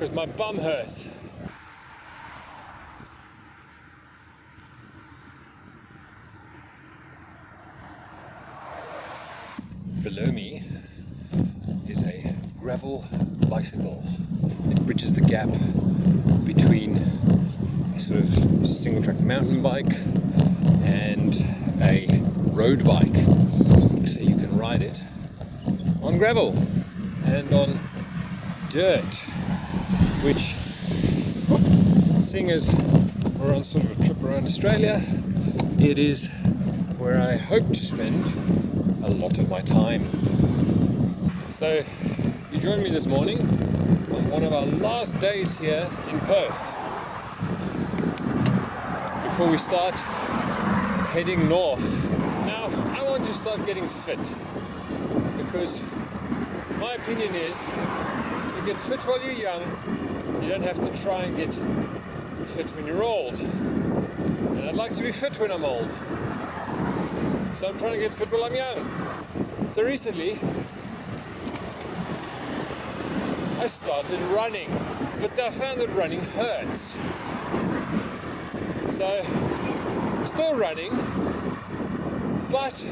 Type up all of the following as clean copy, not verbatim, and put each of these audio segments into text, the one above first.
because my bum hurts. Below me is a gravel bicycle. It bridges the gap between a sort of single track mountain bike and a road bike. So you can ride it on gravel and on dirt, which, seeing as we're on sort of a trip around Australia, it is where I hope to spend a lot of my time. So you joined me this morning on one of our last days here in Perth before we start heading north. Now I want to start getting fit because my opinion is if you get fit while you're young, you don't have to try and get fit when you're old. And I'd like to be fit when I'm old. So I'm trying to get fit while I'm young. So recently, I started running, but I found that running hurts. So I'm still running, but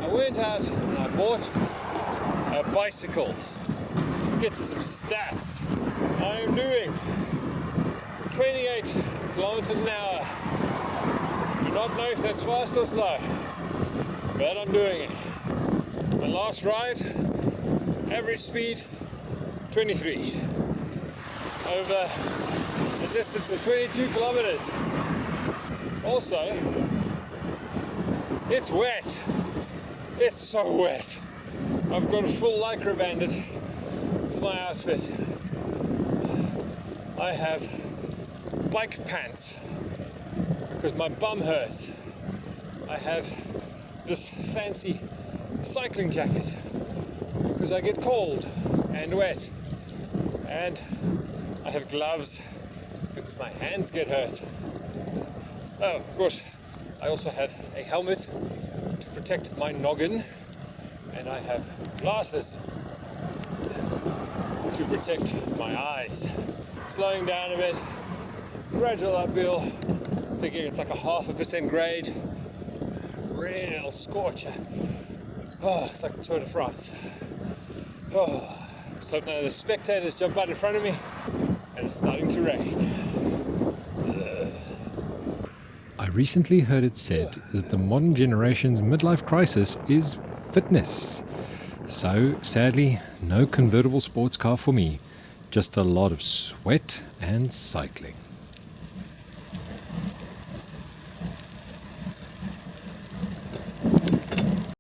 I went out and I bought a bicycle. Let's get to some stats. I am doing 28 kilometers an hour. Do not know if that's fast or slow, but I'm doing it. My last ride, average speed 23 over a distance of 22 kilometers. Also, it's wet. It's so wet. I've got a full lycra bandit with my outfit. I have bike pants because my bum hurts. I have this fancy cycling jacket because I get cold and wet, and I have gloves because my hands get hurt. Oh, of course, I also have a helmet to protect my noggin, and I have glasses to protect my eyes. Slowing down a bit, gradual uphill, thinking it's like a 0.5% grade. Real scorcher. Oh, it's like the Tour de France. Oh, just hope none of the spectators jump out in front of me, and it's starting to rain. Ugh. I recently heard it said that the modern generation's midlife crisis is fitness. So, sadly, no convertible sports car for me. Just a lot of sweat and cycling.